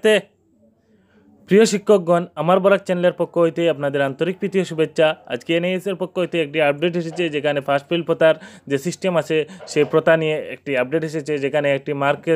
তে প্রিয় শিক্ষকগণ, আমার বরাক চ্যানেলের পক্ষ হইতে আপনাদের আন্তরিক প্রীতি ও শুভেচ্ছা। আজকে এনএএসের পক্ষ হইতে একটি আপডেট এসেছে, যেখানে ফার্স্ট ফেল প্রথার যে সিস্টেম আছে সেই প্রথা নিয়ে একটি আপডেট এসেছে, যেখানে একটি মার্ককে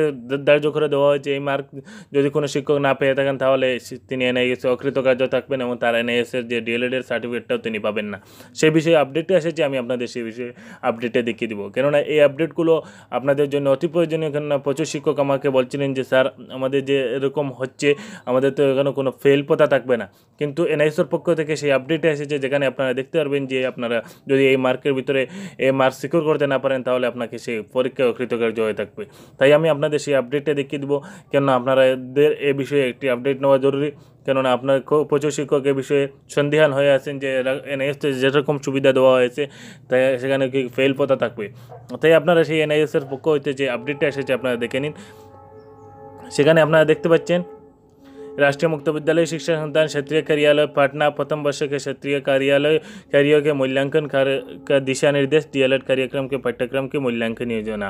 ধার্য করে দেওয়া হয়েছে। এই মার্ক যদি কোনো শিক্ষক না পেয়ে থাকেন তাহলে তিনি এনএএসে অকৃতকার্য থাকবেন এবং তার এনএএসের যে ডিএলএডের সার্টিফিকেটটাও তিনি পাবেন না। সেই বিষয়ে আপডেটটা এসেছে, আমি আপনাদের সেই বিষয়ে আপডেটে দেখিয়ে দিব। কেননা এই আপডেটগুলো আপনাদের জন্য অতি প্রয়োজনীয়। কেননা প্রচুর শিক্ষক আমাকে বলছিলেন যে স্যার, আমাদের যে এরকম হচ্ছে, আমাদের তো এখানে কোনো ফেল পথা থাকবে না। কিন্তু এনআইএসের পক্ষ থেকে সেই আপডেটে এসেছে, যেখানে আপনারা দেখতে পারবেন যে আপনারা যদি এই মার্কের ভিতরে এই মার্ক সিকিউর করতে না পারেন তাহলে আপনাকে সেই পরীক্ষায় অকৃতকার্য হয়ে থাকবে। তাই আমি আপনাদের সেই আপডেটটা দেখিয়ে দেবো। কেননা আপনাদের এ বিষয়ে একটি আপডেট নেওয়া জরুরি। কেননা আপনার প্রচুর শিক্ষক এ বিষয়ে সন্দিহান হয়ে আছেন যে এনআইএসতে যেরকম সুবিধা দেওয়া হয়েছে তাই সেখানে কি ফেল পথা থাকবে। তাই আপনারা সেই এনআইএসের পক্ষ হইতে যে আপডেটটা এসেছে আপনারা দেখে নিন। সেখানে আপনারা দেখতে পাচ্ছেন, राष्ट्रीय मुक्त विद्यालय शिक्षा संस्थान क्षेत्रीय कार्यालय पटना प्रथम वर्ष के क्षेत्रीय कार्यालय कार्यों के मूल्यांकन का दिशा निर्देश डीएलएड कार्यक्रम के पाठ्यक्रम के मूल्यांकन योजना।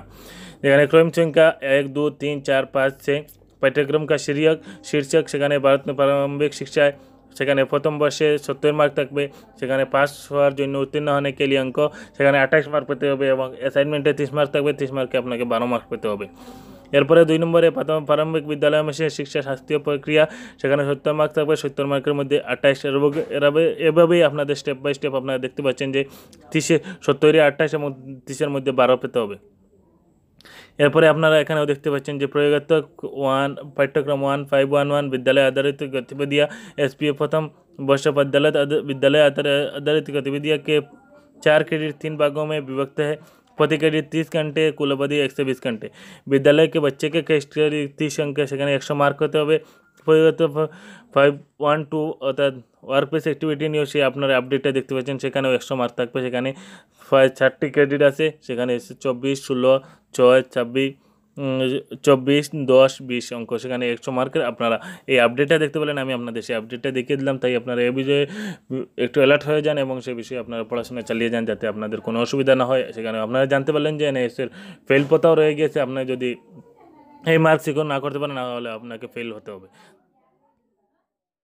যেখানে क्रम संख्या 1 2 3 4 5 से पाठ्यक्रम का शीर्षक সেখানে ভারত প্রারম্ভিক শিক্ষায় সেখানে প্রথম বর্ষে 70 মার্ক থাকবে। সেখানে পাস হওয়ার জন্য উত্তীর্ণ হওয়ার के लिए अंक সেখানে 28 মার্ক পেতে হবে এবং অ্যাসাইনমেন্টে 30 মার্ক থাকবে। 30 মার্কে আপনাকে 12 মার্ক পেতে হবে। এরপরে 2 নম্বরে প্রারম্ভিক বিদ্যালয় মেশে শিক্ষা শাস্ত্রীয় প্রক্রিয়া, সেখানে 70 মার্ক থাকবে। 70 মার্কের মধ্যে 28 এভাবেই আপনাদের স্টেপ বাই স্টেপ আপনারা দেখতে পাচ্ছেন যে 70 28 এবং 30-এর মধ্যে 12 পেতে হবে। এরপরে আপনারা এখানেও দেখতে পাচ্ছেন যে প্রয়োগাত্মক 1 পাঠ্যক্রম 1511 বিদ্যালয় आधारित गतिविधियाँ एसपीए प्रथम वर्ष विद्यालय आधारित गतिविधियाँ के 4 क्रेडिट 3 भागों में विभक्त है। प्रति क्रेडिट 30 घंटे, कुल अवधि 120 घंटे। विद्यालय के बच्चे के क्रेडिट 30 अंक সেখানে 100 মার্ক হতে হবে। প্রয়োগাত্মক 512 অর্থাৎ ওয়ার্কপ্লেস অ্যাক্টিভিটি নিয়েও সে আপনারা আপডেটটা দেখতে পাচ্ছেন, সেখানেও 100 মার্ক থাকবে। সেখানে 60টি ক্রেডিট আছে। সেখানে 24 16 6 26 24 10 20 অঙ্ক, সেখানে 100 মার্কের আপনারা এই আপডেটটা দেখতে পেলেন। আমি আপনাদের সেই আপডেটটা দেখিয়ে দিলাম। তাই আপনারা এই বিষয়ে একটু অ্যালার্ট হয়ে যান এবং সেই বিষয়ে আপনারা পড়াশোনা চালিয়ে যান, যাতে আপনাদের কোনো অসুবিধা না হয়। সেখানে আপনারা জানতে পারলেন যে এনএএসের ফেল পথাও রয়ে গিয়েছে। আপনারা যদি এই মার্ক সিকিউর না করতে পারেন তাহলে আপনাকে ফেল হতে হবে।